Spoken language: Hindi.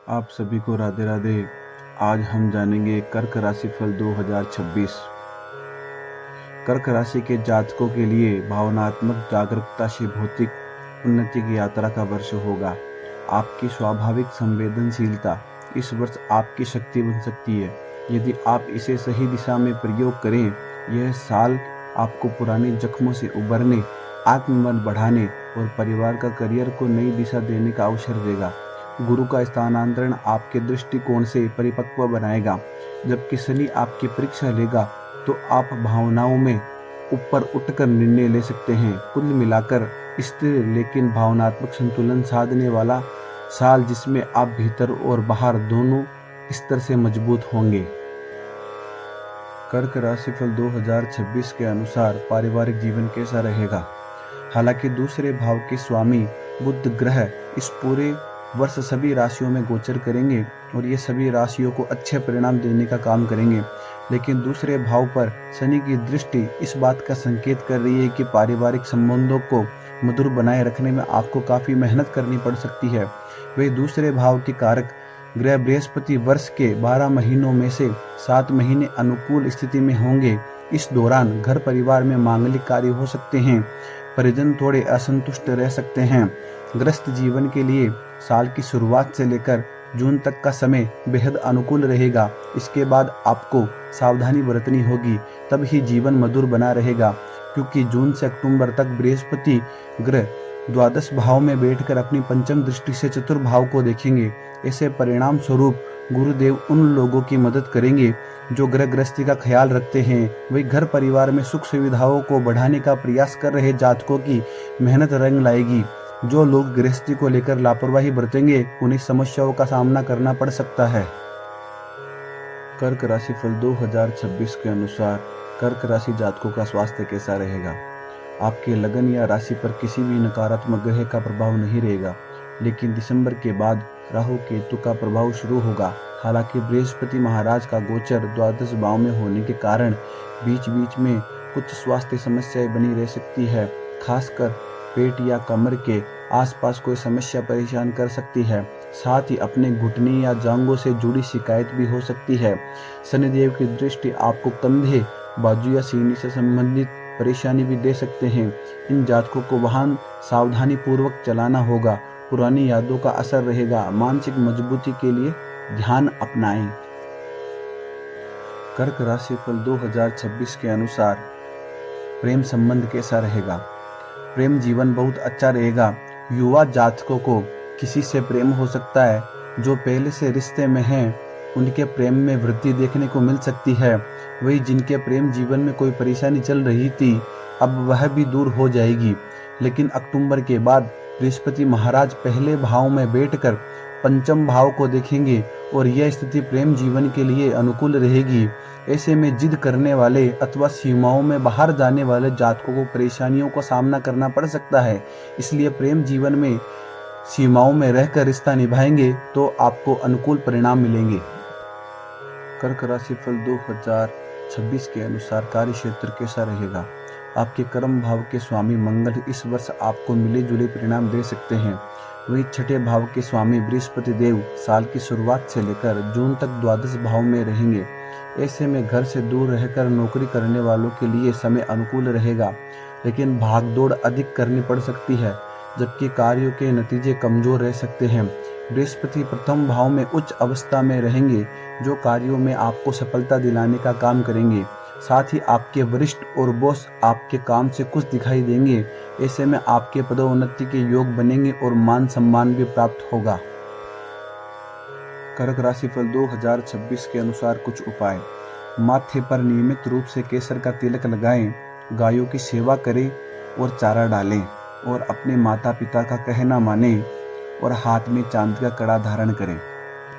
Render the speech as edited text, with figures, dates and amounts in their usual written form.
आप सभी को राधे राधे। आज हम जानेंगे कर्क राशि फल 2026। कर्क राशि के जातकों के लिए भावनात्मक जागरूकता से भौतिक उन्नति की यात्रा का वर्ष होगा। आपकी स्वाभाविक संवेदनशीलता इस वर्ष आपकी शक्ति बन सकती है यदि आप इसे सही दिशा में प्रयोग करें। यह साल आपको पुराने जख्मों से उबरने, आत्मबल बढ़ाने और परिवार का करियर को नई दिशा देने का अवसर देगा। गुरु का स्थानांतरण आपके दृष्टिकोण से परिपक्व बनाएगा, जबकि शनि आपकी परीक्षा लेगा तो आप भावनाओं में ऊपर उठकर निर्णय ले सकते हैं। कुल मिलाकर स्थिर लेकिन भावनात्मक संतुलन साधने वाला साल, जिसमें आप भीतर और बाहर दोनों स्तर से मजबूत होंगे। कर्क राशिफल 2026 के अनुसार पारिवारिक जीवन कैसा रहेगा। हालांकि दूसरे भाव के स्वामी बुध ग्रह इस पूरे वर्ष सभी राशियों में गोचर करेंगे और ये सभी राशियों को अच्छे परिणाम देने का काम करेंगे, लेकिन दूसरे भाव पर शनि की दृष्टि इस बात का संकेत कर रही है कि पारिवारिक संबंधों को मधुर बनाए रखने में आपको काफ़ी मेहनत करनी पड़ सकती है। वही दूसरे भाव के कारक ग्रह बृहस्पति वर्ष के 12 महीनों में से 7 महीने अनुकूल स्थिति में होंगे। इस दौरान घर परिवार में मांगलिक कार्य हो सकते हैं, परिजन थोड़े असंतुष्ट रह सकते हैं। ग्रस्त जीवन के लिए साल की शुरुआत से लेकर जून तक का समय बेहद अनुकूल रहेगा। इसके बाद आपको सावधानी बरतनी होगी, तब ही जीवन मधुर बना रहेगा, क्योंकि जून से अक्टूबर तक बृहस्पति ग्रह द्वादश भाव में बैठकर अपनी पंचम दृष्टि से चतुर्भाव को देखेंगे। ऐसे परिणाम स्वरूप गुरुदेव उन लोगों की मदद करेंगे जो ग्रह गृहस्थी का ख्याल रखते हैं। वही घर परिवार में सुख सुविधाओं को बढ़ाने का प्रयास कर रहे जातकों की मेहनत रंग लाएगी। जो लोग गृहस्थी को लेकर लापरवाही बरतेंगे उन्हें समस्याओं का सामना करना पड़ सकता है। कर्क राशि फल 2026 के अनुसार कर्क राशि जातकों का स्वास्थ्य कैसा रहेगा। आपके लगन या राशि पर किसी भी नकारात्मक ग्रह का प्रभाव नहीं रहेगा, लेकिन दिसंबर के बाद राहु केतु का प्रभाव शुरू होगा। हालांकि बृहस्पति महाराज का गोचर द्वादश भाव में होने के कारण बीच बीच में कुछ स्वास्थ्य समस्याएं बनी रह सकती है। खासकर पेट या कमर के आसपास कोई समस्या परेशान कर सकती है। साथ ही अपने घुटने या जांघों से जुड़ी शिकायत भी हो सकती है। शनिदेव की दृष्टि आपको कंधे, बाजू या सीने से संबंधित परेशानी भी दे सकते हैं। इन जातकों को वाहन सावधानी पूर्वक चलाना होगा, पुरानी यादों का असर रहेगा। मानसिक मजबूती के लिए ध्यान अपनाएं। कर्क राशि फल 2026 के अनुसार प्रेम संबंध कैसा रहेगा। प्रेम जीवन बहुत अच्छा रहेगा। युवा जातकों को किसी से प्रेम हो सकता है। जो पहले से रिश्ते में हैं उनके प्रेम में वृद्धि देखने को मिल सकती है। वही जिनके प्रेम जीवन में कोई परेशानी चल रही थी, अब वह भी दूर हो जाएगी। लेकिन अक्टूबर के बाद बृहस्पति महाराज पहले भाव में बैठकर पंचम भाव को देखेंगे और यह स्थिति प्रेम जीवन के लिए अनुकूल रहेगी। ऐसे में जिद करने वाले अथवा सीमाओं में बाहर जाने वाले जातकों को परेशानियों का सामना करना पड़ सकता है। इसलिए प्रेम जीवन में सीमाओं में रहकर रिश्ता निभाएंगे तो आपको अनुकूल परिणाम मिलेंगे। कर्क राशि फल 2026 के अनुसार कार्य क्षेत्र कैसा रहेगा। आपके कर्म भाव के स्वामी मंगल इस वर्ष आपको मिले जुले परिणाम दे सकते हैं। वही छठे भाव के स्वामी बृहस्पति देव साल की शुरुआत से लेकर जून तक द्वादश भाव में रहेंगे। ऐसे में घर से दूर रहकर नौकरी करने वालों के लिए समय अनुकूल रहेगा, लेकिन भागदौड़ अधिक करनी पड़ सकती है, जबकि कार्यों के नतीजे कमजोर रह सकते हैं। बृहस्पति प्रथम भाव में उच्च अवस्था में रहेंगे, जो कार्यों में आपको सफलता दिलाने का काम करेंगे। साथ ही आपके वरिष्ठ और बॉस आपके काम से खुश दिखाई देंगे। ऐसे में आपके पदोन्नति के योग बनेंगे और मान सम्मान भी प्राप्त होगा। कर्क राशि फल 2026 के अनुसार कुछ उपाय। माथे पर नियमित रूप से केसर का तिलक लगाएं, गायों की सेवा करें और चारा डालें, और अपने माता पिता का कहना मानें और हाथ में चांदी का कड़ा धारण करें।